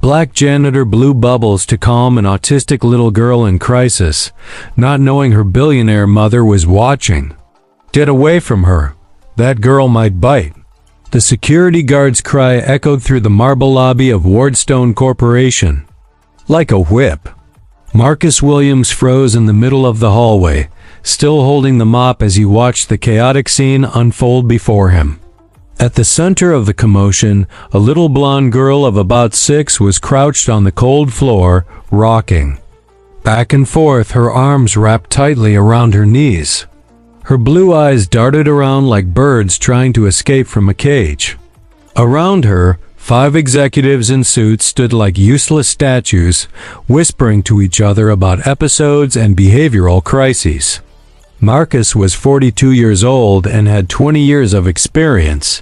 Black janitor blew bubbles to calm an autistic little girl in crisis, not knowing her billionaire mother was watching. Get away from her. That girl might bite. The security guard's cry echoed through the marble lobby of Wardstone Corporation. Like a whip. Marcus Williams froze in the middle of the hallway, still holding the mop as he watched the chaotic scene unfold before him. At the center of the commotion, a little blonde girl of about 6 was crouched on the cold floor, rocking. Back and forth, her arms wrapped tightly around her knees. Her blue eyes darted around like birds trying to escape from a cage. Around her, 5 executives in suits stood like useless statues, whispering to each other about episodes and behavioral crises. Marcus was 42 years old and had 20 years of experience,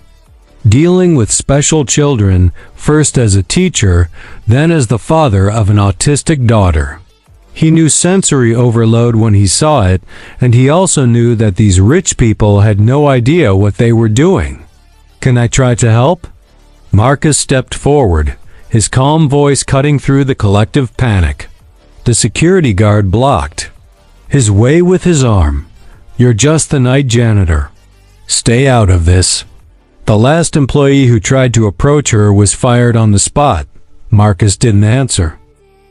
dealing with special children, first as a teacher, then as the father of an autistic daughter. He knew sensory overload when he saw it, and he also knew that these rich people had no idea what they were doing. "Can I try to help?" Marcus stepped forward, his calm voice cutting through the collective panic. The security guard blocked his way with his arm. "You're just the night janitor. Stay out of this." The last employee who tried to approach her was fired on the spot. Marcus didn't answer.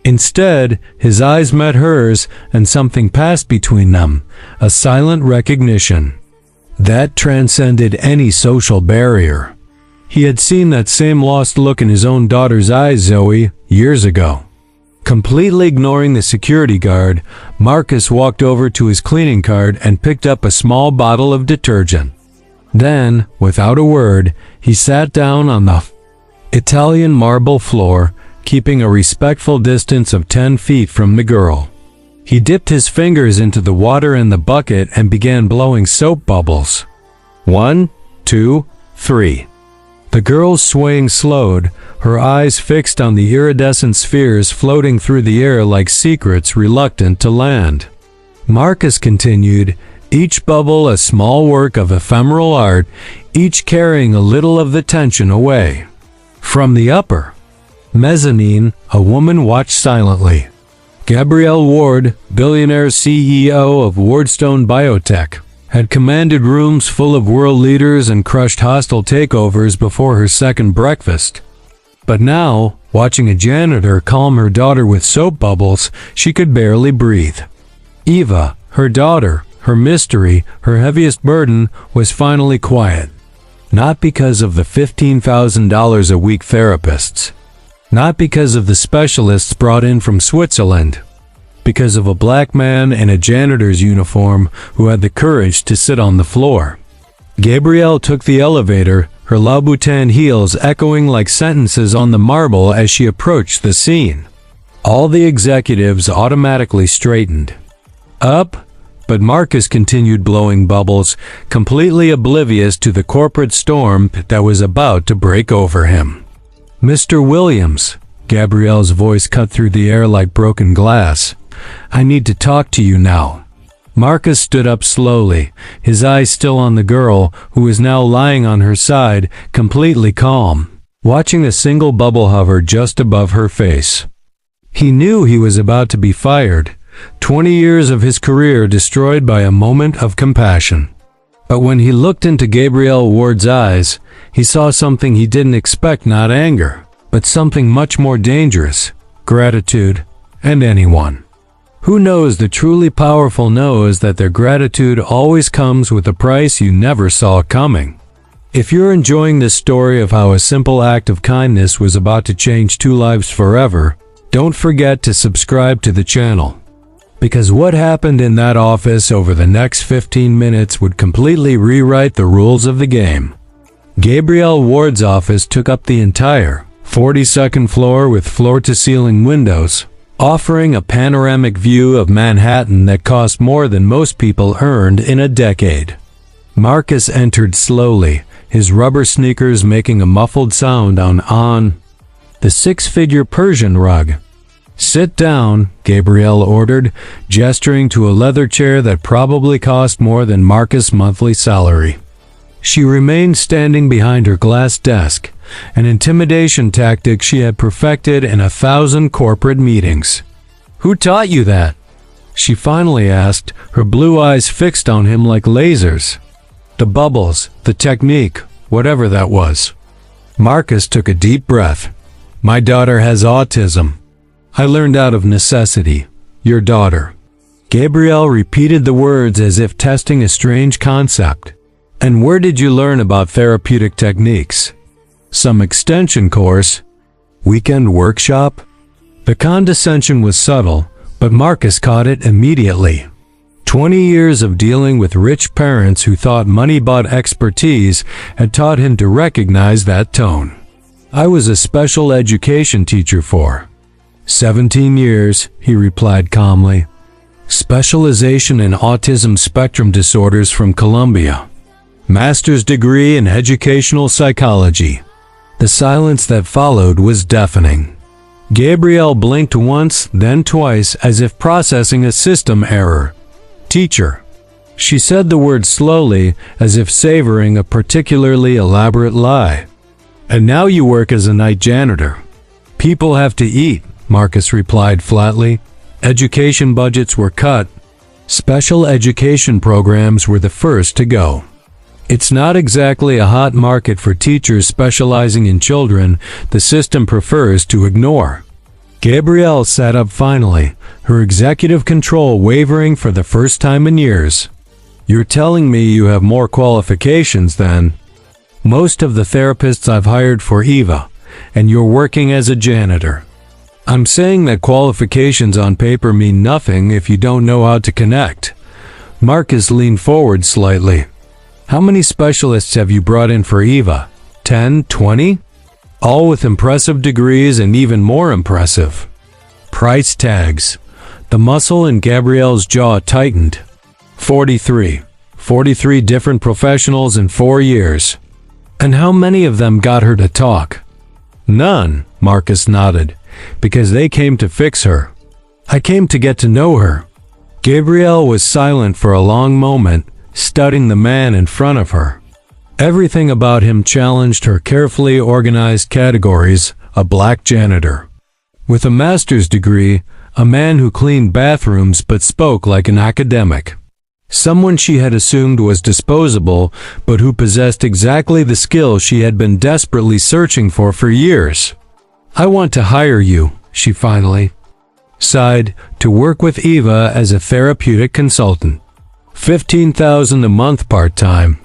Instead, his eyes met hers, and something passed between them, a silent recognition that transcended any social barrier. He had seen that same lost look in his own daughter's eyes, Zoe, years ago. Completely ignoring the security guard, Marcus walked over to his cleaning cart and picked up a small bottle of detergent. Then, without a word, he sat down on the Italian marble floor, keeping a respectful distance of 10 feet from the girl. He dipped his fingers into the water in the bucket and began blowing soap bubbles. 1, 2, 3. The girl's swaying slowed, her eyes fixed on the iridescent spheres floating through the air like secrets reluctant to land. Marcus continued, each bubble a small work of ephemeral art, each carrying a little of the tension away. From the upper mezzanine, a woman watched silently. Gabrielle Ward, billionaire CEO of Wardstone Biotech, had commanded rooms full of world leaders and crushed hostile takeovers before her second breakfast. But now, watching a janitor calm her daughter with soap bubbles, she could barely breathe. Eva, her daughter, her mystery, her heaviest burden, was finally quiet. Not because of the $15,000 a week therapists. Not because of the specialists brought in from Switzerland. Because of a black man in a janitor's uniform who had the courage to sit on the floor. Gabrielle took the elevator, her Louboutin heels echoing like sentences on the marble as she approached the scene. All the executives automatically straightened up, but Marcus continued blowing bubbles, completely oblivious to the corporate storm that was about to break over him. "Mr. Williams," Gabrielle's voice cut through the air like broken glass. "I need to talk to you now." Marcus stood up slowly, his eyes still on the girl, who was now lying on her side, completely calm, watching a single bubble hover just above her face. He knew he was about to be fired, 20 years of his career destroyed by a moment of compassion. But when he looked into Gabrielle Ward's eyes, he saw something he didn't expect, not anger, but something much more dangerous, gratitude, and anyone who knows the truly powerful knows that their gratitude always comes with a price you never saw coming. If you're enjoying this story of how a simple act of kindness was about to change 2 lives forever, don't forget to subscribe to the channel. Because what happened in that office over the next 15 minutes would completely rewrite the rules of the game. Gabrielle Ward's office took up the entire 42nd floor with floor-to-ceiling windows, offering a panoramic view of Manhattan that cost more than most people earned in a decade. Marcus entered slowly, his rubber sneakers making a muffled sound on the 6-figure Persian rug. "Sit down," Gabrielle ordered, gesturing to a leather chair that probably cost more than Marcus' monthly salary. She remained standing behind her glass desk, an intimidation tactic she had perfected in 1,000 corporate meetings. "Who taught you that?" she finally asked, her blue eyes fixed on him like lasers. "The bubbles, the technique, whatever that was." Marcus took a deep breath. "My daughter has autism. I learned out of necessity. Your daughter." Gabrielle repeated the words as if testing a strange concept. "And where did you learn about therapeutic techniques? Some extension course? Weekend workshop?" The condescension was subtle, but Marcus caught it immediately. 20 years of dealing with rich parents who thought money bought expertise had taught him to recognize that tone. "I was a special education teacher for 17 years, he replied calmly. "Specialization in autism spectrum disorders from Columbia. Master's degree in educational psychology." The silence that followed was deafening. Gabrielle blinked once, then twice, as if processing a system error. "Teacher." She said the word slowly, as if savoring a particularly elaborate lie. "And now you work as a night janitor." "People have to eat," Marcus replied flatly. Education budgets were cut. Special education programs were the first to go. It's not exactly a hot market for teachers specializing in children the system prefers to ignore. Gabrielle sat up finally, her executive control wavering for the first time in years. "You're telling me you have more qualifications than most of the therapists I've hired for Eva, and you're working as a janitor." "I'm saying that qualifications on paper mean nothing if you don't know how to connect." Marcus leaned forward slightly. "How many specialists have you brought in for Eva? 10, 20? All with impressive degrees and even more impressive price tags." The muscle in Gabrielle's jaw tightened. 43 different professionals in 4 years. "And how many of them got her to talk?" "None," Marcus nodded, "because they came to fix her. I came to get to know her." Gabrielle was silent for a long moment, studying the man in front of her. Everything about him challenged her carefully organized categories: a black janitor with a master's degree, a man who cleaned bathrooms but spoke like an academic, someone she had assumed was disposable but who possessed exactly the skills she had been desperately searching for years. "I want to hire you," she finally sighed, "to work with Eva as a therapeutic consultant. 15,000 a month part-time.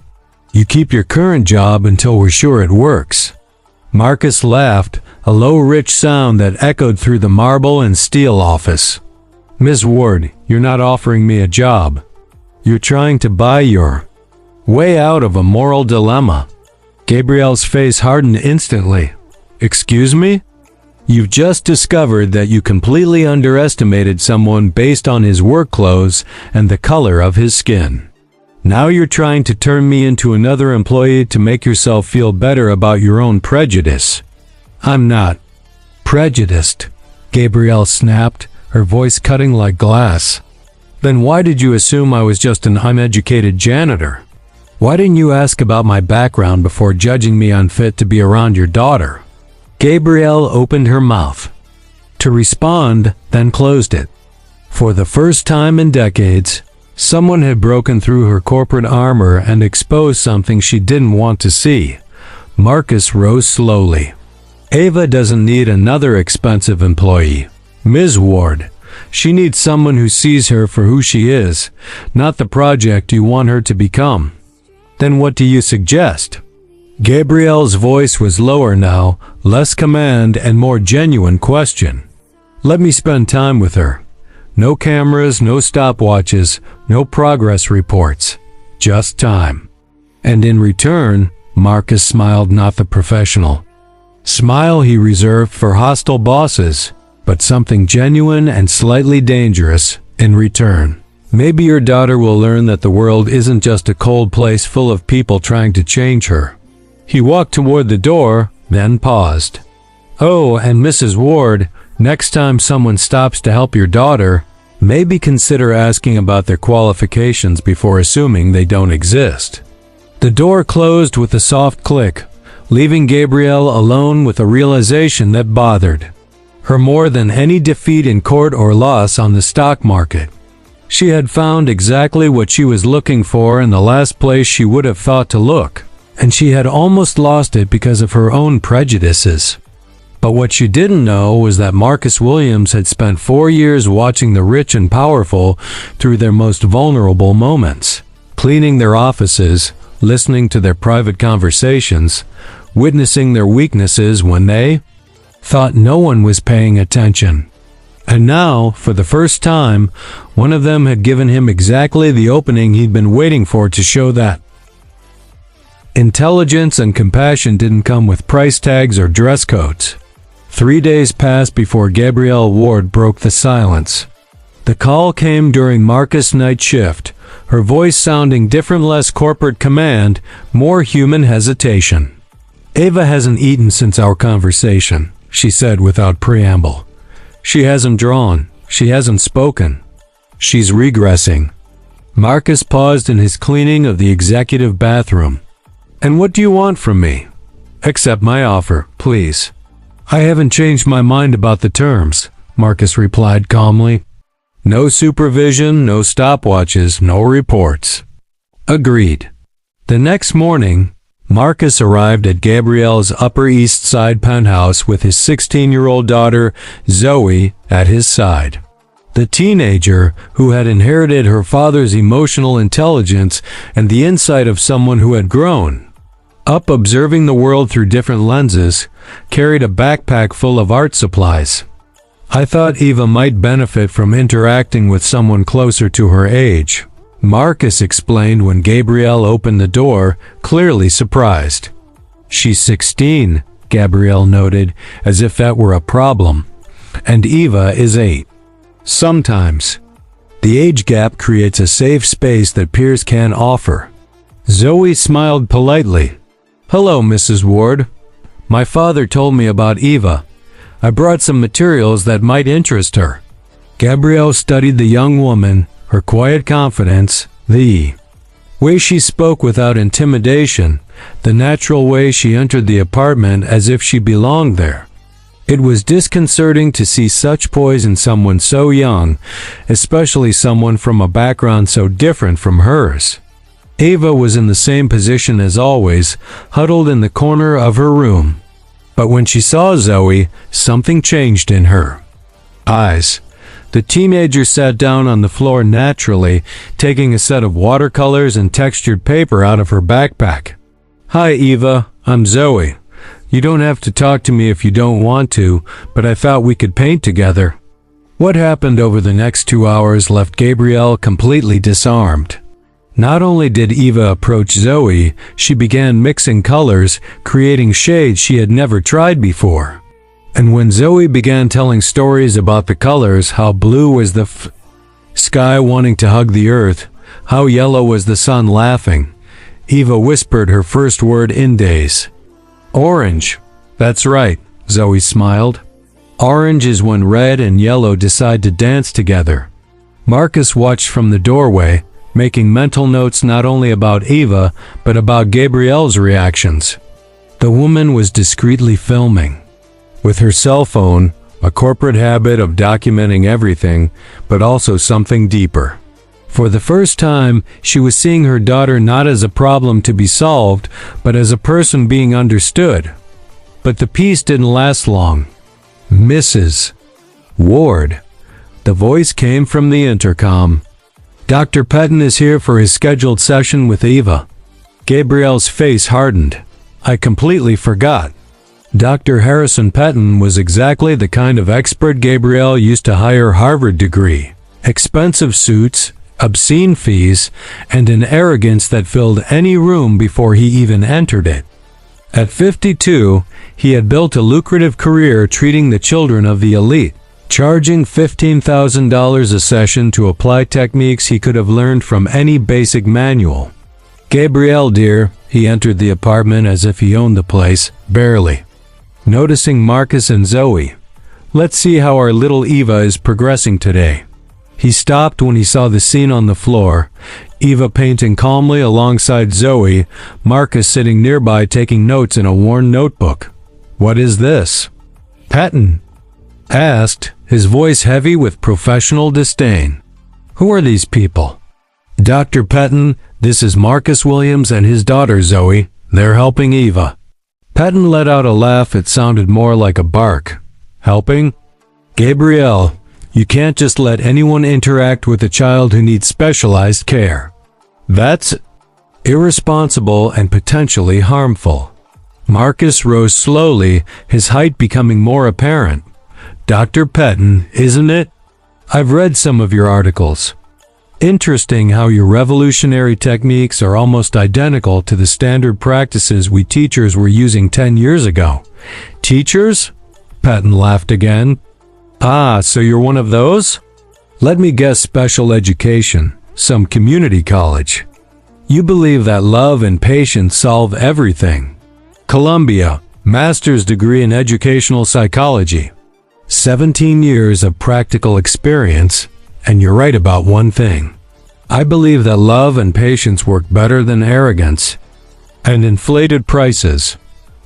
You keep your current job until we're sure it works." Marcus laughed, a low rich sound that echoed through the marble and steel office. "Ms. Ward, you're not offering me a job. You're trying to buy your way out of a moral dilemma." Gabrielle's face hardened instantly. "Excuse me? You've just discovered that you completely underestimated someone based on his work clothes and the color of his skin. Now you're trying to turn me into another employee to make yourself feel better about your own prejudice." "I'm not prejudiced," Gabrielle snapped, her voice cutting like glass. "Then why did you assume I was just an uneducated janitor? Why didn't you ask about my background before judging me unfit to be around your daughter?" Gabrielle opened her mouth to respond, then closed it. For the first time in decades, someone had broken through her corporate armor and exposed something she didn't want to see. Marcus rose slowly. "Ava doesn't need another expensive employee, Ms. Ward. She needs someone who sees her for who she is, not the project you want her to become." "Then what do you suggest?" Gabrielle's voice was lower now, less command and more genuine question. "Let me spend time with her. No cameras, no stopwatches, no progress reports. Just time. And in return," Marcus smiled, not the professional smile he reserved for hostile bosses, "but something genuine and slightly dangerous in return. Maybe your daughter will learn that the world isn't just a cold place full of people trying to change her." He walked toward the door, then paused. "Oh, and Mrs. Ward, next time someone stops to help your daughter, maybe consider asking about their qualifications before assuming they don't exist. The door closed with a soft click, leaving Gabrielle alone with a realization that bothered her more than any defeat in court or loss on the stock market. She had found exactly what she was looking for in the last place she would have thought to look, and she had almost lost it because of her own prejudices. But what she didn't know was that Marcus Williams had spent 4 years watching the rich and powerful through their most vulnerable moments, cleaning their offices, listening to their private conversations, witnessing their weaknesses when they thought no one was paying attention. And now, for the first time, one of them had given him exactly the opening he'd been waiting for to show that intelligence and compassion didn't come with price tags or dress codes. 3 days passed before Gabrielle Ward broke the silence. The call came during Marcus' night shift, her voice sounding different, less corporate command, more human hesitation. "Ava hasn't eaten since our conversation," she said without preamble. "She hasn't drawn. She hasn't spoken. She's regressing." Marcus paused in his cleaning of the executive bathroom. "And what do you want from me?" "Accept my offer, please." "I haven't changed my mind about the terms," Marcus replied calmly. "No supervision, no stopwatches, no reports." "Agreed." The next morning, Marcus arrived at Gabrielle's Upper East Side penthouse with his 16-year-old daughter, Zoe, at his side. The teenager, who had inherited her father's emotional intelligence and the insight of someone who had grown up observing the world through different lenses, carried a backpack full of art supplies. "I thought Eva might benefit from interacting with someone closer to her age," Marcus explained when Gabrielle opened the door, clearly surprised. "She's 16, Gabrielle noted, as if that were a problem. "And Eva is 8. Sometimes the age gap creates a safe space that peers can offer." Zoe smiled politely. "Hello, Mrs. Ward. My father told me about Eva. I brought some materials that might interest her." Gabrielle studied the young woman, her quiet confidence, the way she spoke without intimidation, the natural way she entered the apartment as if she belonged there. It was disconcerting to see such poise in someone so young, especially someone from a background so different from hers. Ava was in the same position as always, huddled in the corner of her room. But when she saw Zoe, something changed in her eyes. The teenager sat down on the floor naturally, taking a set of watercolors and textured paper out of her backpack. "Hi, Eva. I'm Zoe. You don't have to talk to me if you don't want to, but I thought we could paint together." What happened over the next 2 hours left Gabrielle completely disarmed. Not only did Eva approach Zoe, she began mixing colors, creating shades she had never tried before. And when Zoe began telling stories about the colors, how blue was the sky wanting to hug the earth, how yellow was the sun laughing, Eva whispered her first word in days. "Orange." "That's right," Zoe smiled. "Orange is when red and yellow decide to dance together." Marcus watched from the doorway, making mental notes not only about Eva, but about Gabrielle's reactions. The woman was discreetly filming. With her cell phone, a corporate habit of documenting everything, but also something deeper. For the first time, she was seeing her daughter not as a problem to be solved, but as a person being understood. But the peace didn't last long. "Mrs. Ward." The voice came from the intercom. "Dr. Pettin is here for his scheduled session with Eva." Gabrielle's face hardened. "I completely forgot." Dr. Harrison Pettin was exactly the kind of expert Gabrielle used to hire. Harvard degree, expensive suits, obscene fees, and an arrogance that filled any room before he even entered it. At 52, he had built a lucrative career treating the children of the elite, charging $15,000 a session to apply techniques he could have learned from any basic manual. "Gabrielle, dear," he entered the apartment as if he owned the place, barely noticing Marcus and Zoe. "Let's see how our little Eva is progressing today." He stopped when he saw the scene on the floor. Eva painting calmly alongside Zoe, Marcus sitting nearby taking notes in a worn notebook. "What is this?" Patton asked, his voice heavy with professional disdain. "Who are these people?" "Dr. Patton, this is Marcus Williams and his daughter Zoe. They're helping Eva." Patton let out a laugh. It sounded more like a bark. "Helping? Gabrielle, you can't just let anyone interact with a child who needs specialized care. That's irresponsible and potentially harmful." Marcus rose slowly, his height becoming more apparent. "Dr. Patton, isn't it? I've read some of your articles. Interesting how your revolutionary techniques are almost identical to the standard practices we teachers were using 10 years ago." "Teachers?" Patton laughed again. "Ah, so you're one of those? Let me guess, special education, some community college. You believe that love and patience solve everything. Columbia, master's degree in educational psychology. 17 years of practical experience, and you're right about one thing. I believe that love and patience work better than arrogance and inflated prices."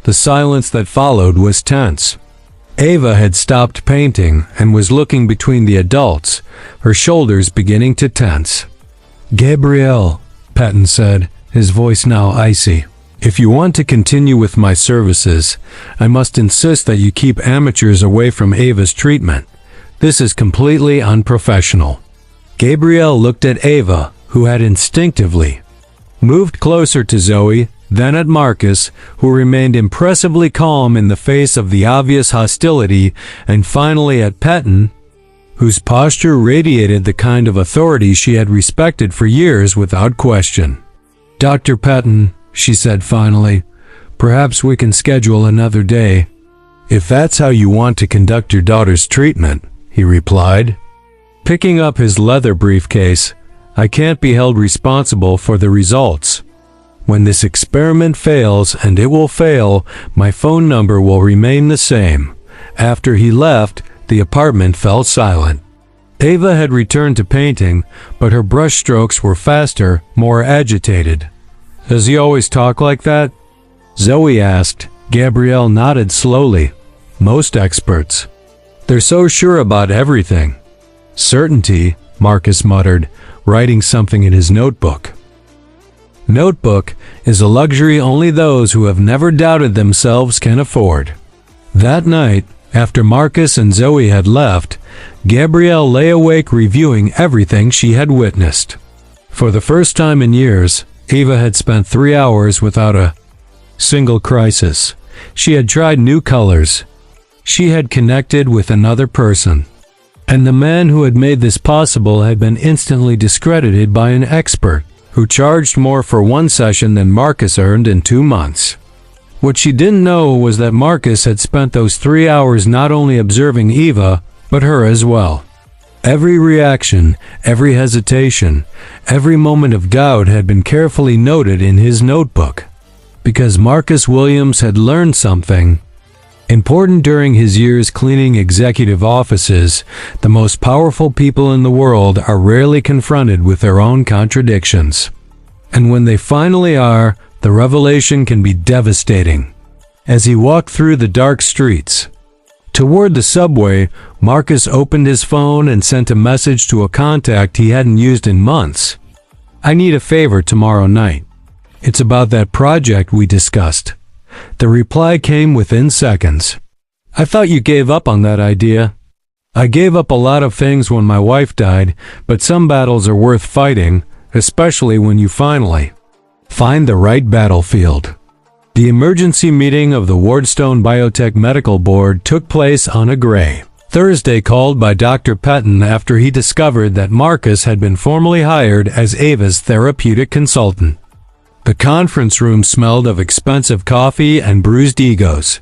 The silence that followed was tense. Ava had stopped painting and was looking between the adults, her shoulders beginning to tense. "Gabrielle," Patton said, his voice now icy, "if you want to continue with my services, I must insist that you keep amateurs away from Ava's treatment. This is completely unprofessional." Gabrielle looked at Ava, who had instinctively moved closer to Zoe, then at Marcus, who remained impressively calm in the face of the obvious hostility, and finally at Patton, whose posture radiated the kind of authority she had respected for years without question. "Dr. Patton," she said finally, "perhaps we can schedule another day." "If that's how you want to conduct your daughter's treatment," he replied. Picking up his leather briefcase, "I can't be held responsible for the results. When this experiment fails, and it will fail, my phone number will remain the same." After he left, the apartment fell silent. Ava had returned to painting, but her brushstrokes were faster, more agitated. "Does he always talk like that?" Zoe asked. Gabrielle nodded slowly. "Most experts. They're so sure about everything." "Certainty," Marcus muttered, writing something in his notebook. Notebook is a luxury only those who have never doubted themselves can afford. That night, after Marcus and Zoe had left, Gabrielle lay awake reviewing everything she had witnessed. For the first time in years, Eva had spent 3 hours without a single crisis. She had tried new colors. She had connected with another person. And the man who had made this possible had been instantly discredited by an expert who charged more for one session than Marcus earned in 2 months. What she didn't know was that Marcus had spent those 3 hours not only observing Eva, but her as well. Every reaction, every hesitation, every moment of doubt had been carefully noted in his notebook. Because Marcus Williams had learned something important during his years cleaning executive offices. The most powerful people in the world are rarely confronted with their own contradictions. And when they finally are, the revelation can be devastating. As he walked through the dark streets toward the subway, Marcus opened his phone and sent a message to a contact he hadn't used in months. "I need a favor tomorrow night. It's about that project we discussed." The reply came within seconds. "I thought you gave up on that idea." "I gave up a lot of things when my wife died, but some battles are worth fighting, especially when you finally find the right battlefield." The emergency meeting of the Wardstone Biotech Medical Board took place on a gray Thursday, called by Dr. Patton after he discovered that Marcus had been formally hired as Ava's therapeutic consultant. The conference room smelled of expensive coffee and bruised egos.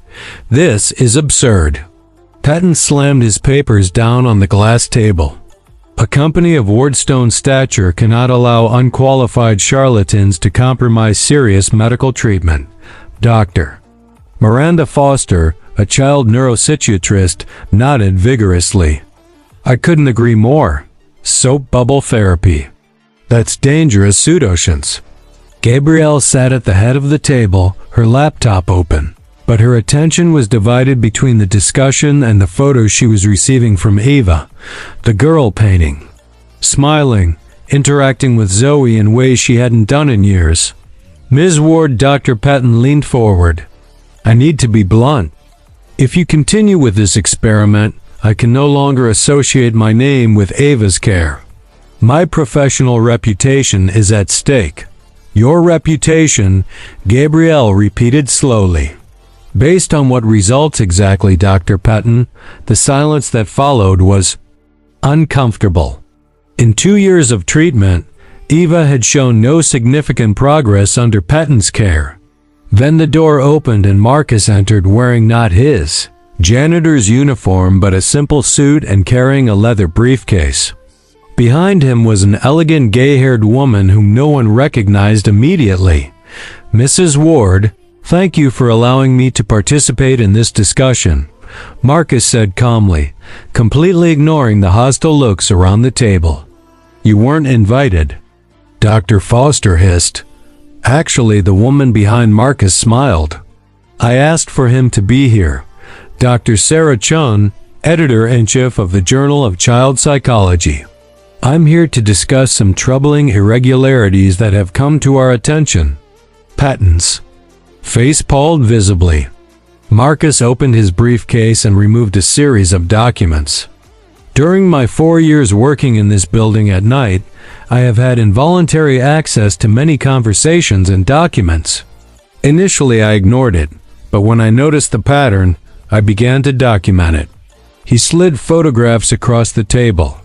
"This is absurd." Patton slammed his papers down on the glass table. "A company of Wardstone stature cannot allow unqualified charlatans to compromise serious medical treatment. Dr. Miranda Foster, a child neuropsychiatrist, nodded vigorously. "I couldn't agree more. Soap bubble therapy. That's dangerous pseudoscience. Gabrielle sat at the head of the table, her laptop open, but her attention was divided between the discussion and the photos she was receiving from Eva, the girl painting. Smiling, interacting with Zoe in ways she hadn't done in years. Ms. Ward, Dr. Patton leaned forward. I need to be blunt. If you continue with this experiment, I can no longer associate my name with Ava's care. My professional reputation is at stake. Your reputation, Gabrielle repeated slowly. Based on what results exactly, Dr. Patton? The silence that followed was uncomfortable. In 2 years of treatment, Eva had shown no significant progress under Patton's care. Then the door opened and Marcus entered wearing not his janitor's uniform but a simple suit and carrying a leather briefcase. Behind him was an elegant gay-haired woman whom no one recognized immediately. Mrs. Ward, thank you for allowing me to participate in this discussion, Marcus said calmly, completely ignoring the hostile looks around the table. You weren't invited. Dr. Foster hissed. Actually, the woman behind Marcus smiled. I asked for him to be here. Dr. Sarah Chun, editor-in-chief of the Journal of Child Psychology. I'm here to discuss some troubling irregularities that have come to our attention. Patton's face palled visibly. Marcus opened his briefcase and removed a series of documents. During my 4 years working in this building at night, I have had involuntary access to many conversations and documents. Initially, I ignored it, but when I noticed the pattern, I began to document it. He slid photographs across the table.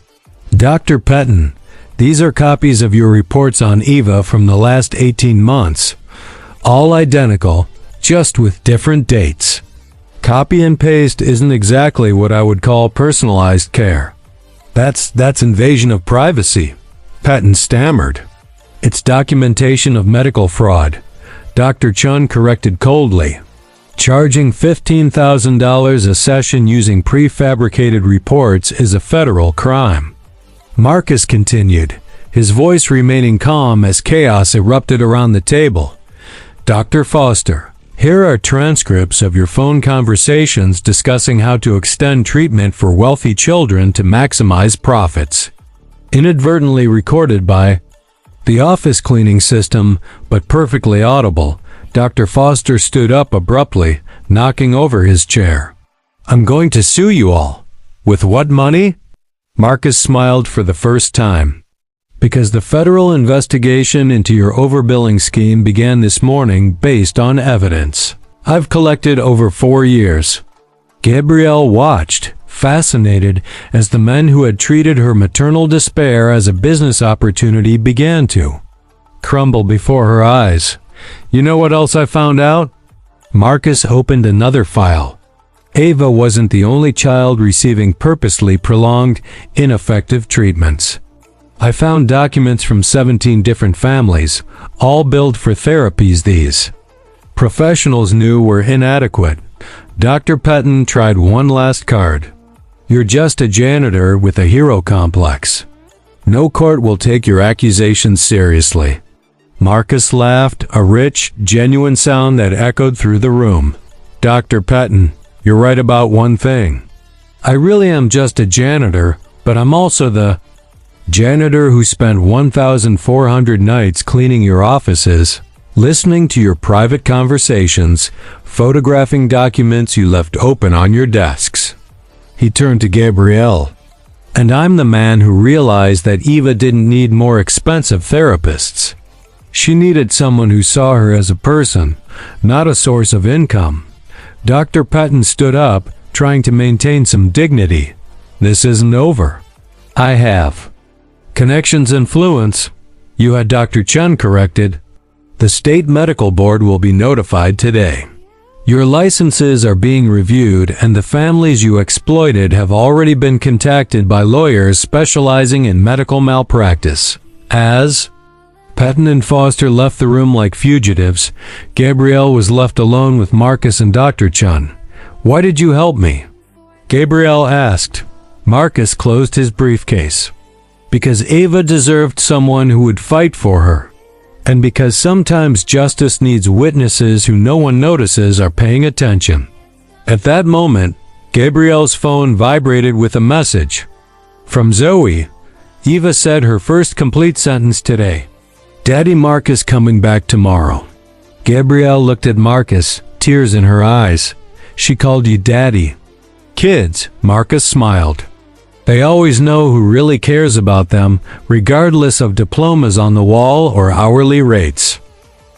Dr. Patton, these are copies of your reports on Eva from the last 18 months. All identical, just with different dates. Copy and paste isn't exactly what I would call personalized care. That's invasion of privacy, Patton stammered. It's documentation of medical fraud, Dr. Chun corrected coldly. Charging $15,000 a session using prefabricated reports is a federal crime. Marcus continued, his voice remaining calm as chaos erupted around the table. Dr. Foster, here are transcripts of your phone conversations discussing how to extend treatment for wealthy children to maximize profits. Inadvertently recorded by the office cleaning system, but perfectly audible. Dr. Foster stood up abruptly, knocking over his chair. I'm going to sue you all. With what money? Marcus smiled for the first time. Because the federal investigation into your overbilling scheme began this morning based on evidence. I've collected over 4 years. Gabrielle watched, fascinated, as the men who had treated her maternal despair as a business opportunity began to crumble before her eyes. You know what else I found out? Marcus opened another file. Ava wasn't the only child receiving purposely prolonged, ineffective treatments. I found documents from 17 different families, all billed for therapies these professionals knew were inadequate. Dr. Patton tried one last card. You're just a janitor with a hero complex. No court will take your accusations seriously. Marcus laughed, a rich, genuine sound that echoed through the room. Dr. Patton, you're right about one thing. I really am just a janitor, but I'm also the janitor who spent 1,400 nights cleaning your offices, listening to your private conversations, photographing documents you left open on your desks. He turned to Gabrielle. And I'm the man who realized that Eva didn't need more expensive therapists. She needed someone who saw her as a person, not a source of income. Dr. Patton stood up, trying to maintain some dignity. This isn't over. I have connections influence. You had Dr. Chun corrected. The state medical board will be notified today. Your licenses are being reviewed and the families you exploited have already been contacted by lawyers specializing in medical malpractice. As Patton and Foster left the room like fugitives, Gabrielle was left alone with Marcus and Dr. Chun. Why did you help me? Gabrielle asked. Marcus closed his briefcase. because Ava deserved someone who would fight for her, and because sometimes justice needs witnesses who no one notices are paying attention. At that moment, Gabrielle's phone vibrated with a message. From Zoe. Eva said her first complete sentence today. Daddy Mark is coming back tomorrow. Gabrielle looked at Marcus, tears in her eyes. She called you Daddy. Kids, Marcus smiled. They always know who really cares about them, regardless of diplomas on the wall or hourly rates.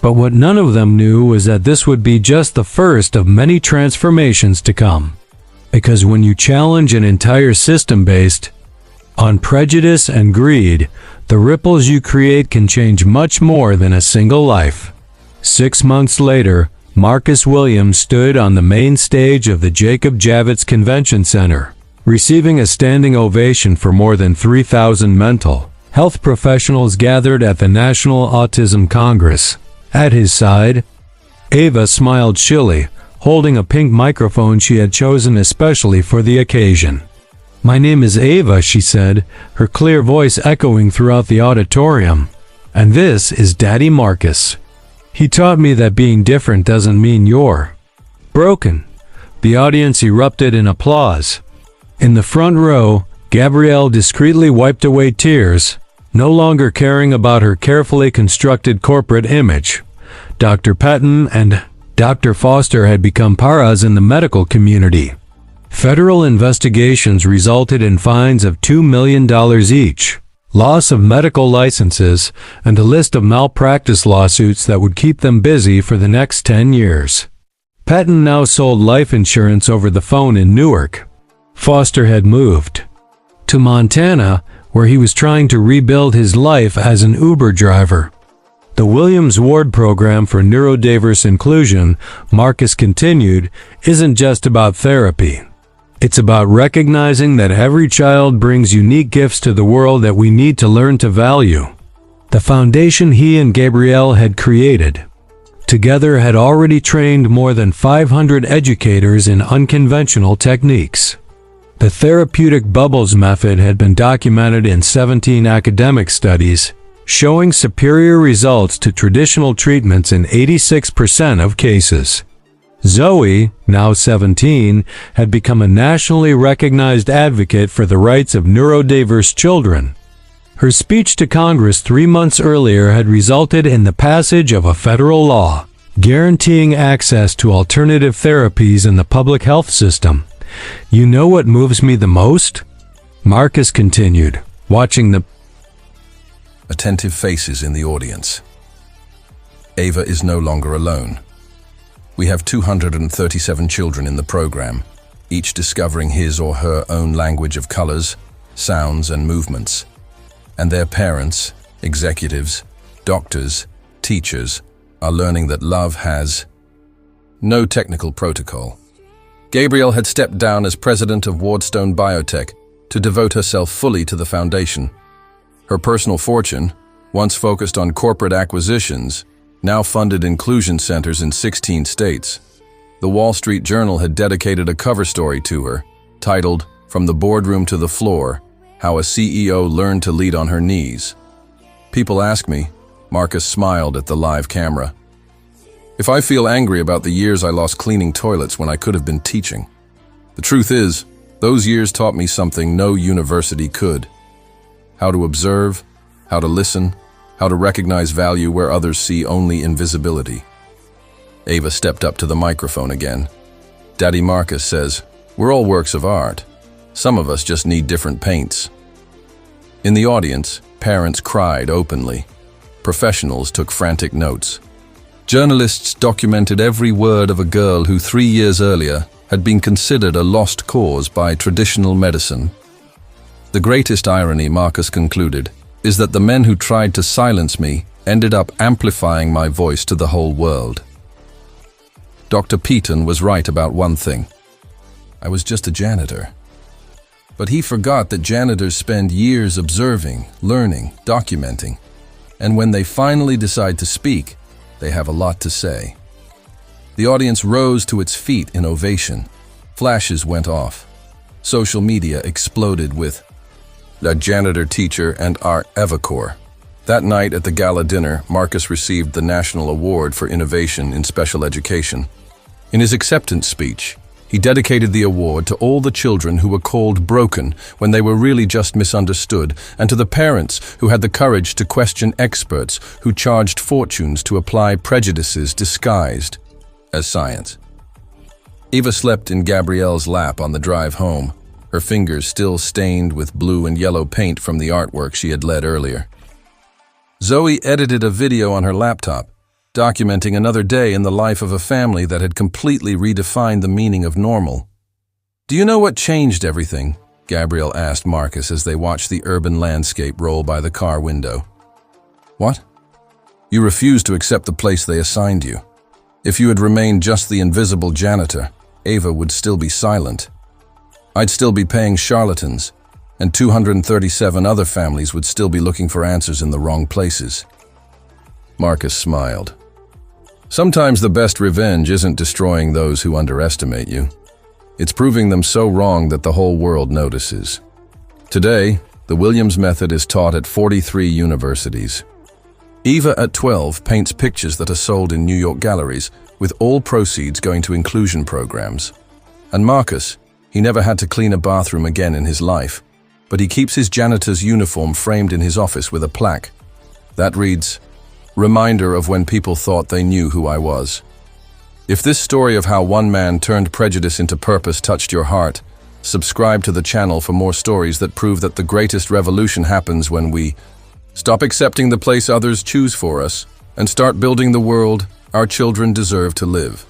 But what none of them knew was that this would be just the first of many transformations to come. Because when you challenge an entire system based on prejudice and greed, the ripples you create can change much more than a single life. 6 months later, Marcus Williams stood on the main stage of the Jacob Javits Convention Center, receiving a standing ovation for more than 3,000 mental health professionals gathered at the National Autism Congress. At his side, Ava smiled shrilly, holding a pink microphone she had chosen especially for the occasion. My name is Ava, she said, her clear voice echoing throughout the auditorium. And this is Daddy Marcus. He taught me that being different doesn't mean you're broken. The audience erupted in applause. In the front row, Gabrielle discreetly wiped away tears, no longer caring about her carefully constructed corporate image. Dr. Patton and Dr. Foster had become paras in the medical community. Federal investigations resulted in fines of $2 million each, loss of medical licenses, and a list of malpractice lawsuits that would keep them busy for the next 10 years. Patton now sold life insurance over the phone in Newark. Foster had moved to Montana, where he was trying to rebuild his life as an Uber driver. The Williams Ward program for neurodiverse inclusion, Marcus continued, isn't just about therapy. It's about recognizing that every child brings unique gifts to the world that we need to learn to value. The foundation he and Gabrielle had created together had already trained more than 500 educators in unconventional techniques. The therapeutic bubbles method had been documented in 17 academic studies, showing superior results to traditional treatments in 86% of cases. Zoe, now 17, had become a nationally recognized advocate for the rights of neurodiverse children. Her speech to Congress 3 months earlier had resulted in the passage of a federal law guaranteeing access to alternative therapies in the public health system. You know what moves me the most? Marcus continued, watching the attentive faces in the audience. Ava is no longer alone. We have 237 children in the program, each discovering his or her own language of colors, sounds, and movements. And their parents, executives, doctors, teachers are learning that love has no technical protocol. Gabrielle had stepped down as president of Wardstone Biotech to devote herself fully to the foundation. Her personal fortune, once focused on corporate acquisitions, now funded inclusion centers in 16 states. The Wall Street Journal had dedicated a cover story to her, titled, From the Boardroom to the Floor, How a CEO Learned to Lead on Her Knees. People ask me, Marcus smiled at the live camera, if I feel angry about the years I lost cleaning toilets when I could have been teaching. The truth is, those years taught me something no university could. How to observe, how to listen, how to recognize value where others see only invisibility. Ava stepped up to the microphone again. Daddy Marcus says, we're all works of art. Some of us just need different paints. In the audience, parents cried openly. Professionals took frantic notes. Journalists documented every word of a girl who 3 years earlier had been considered a lost cause by traditional medicine. The greatest irony, Marcus concluded, is that the men who tried to silence me ended up amplifying my voice to the whole world. Dr. Peaton was right about one thing. I was just a janitor. But he forgot that janitors spend years observing, learning, documenting, and when they finally decide to speak, they have a lot to say. The audience rose to its feet in ovation. Flashes went off. Social media exploded with the janitor teacher, and our Evacor. That night at the gala dinner, Marcus received the National Award for Innovation in Special Education. In his acceptance speech, he dedicated the award to all the children who were called broken when they were really just misunderstood, and to the parents who had the courage to question experts who charged fortunes to apply prejudices disguised as science. Eva slept in Gabrielle's lap on the drive home, her fingers still stained with blue and yellow paint from the artwork she had led earlier. Zoe edited a video on her laptop, documenting another day in the life of a family that had completely redefined the meaning of normal. "Do you know what changed everything?" Gabrielle asked Marcus as they watched the urban landscape roll by the car window. "What?" "You refused to accept the place they assigned you. If you had remained just the invisible janitor, Ava would still be silent. I'd still be paying charlatans, and 237 other families would still be looking for answers in the wrong places." Marcus smiled. "Sometimes the best revenge isn't destroying those who underestimate you. It's proving them so wrong that the whole world notices. Today, the Williams method is taught at 43 universities. Eva at 12 paints pictures that are sold in New York galleries, with all proceeds going to inclusion programs. And Marcus, he never had to clean a bathroom again in his life, but he keeps his janitor's uniform framed in his office with a plaque that reads, 'Reminder of when people thought they knew who I was.' If this story of how one man turned prejudice into purpose touched your heart, subscribe to the channel for more stories that prove that the greatest revolution happens when we stop accepting the place others choose for us and start building the world our children deserve to live."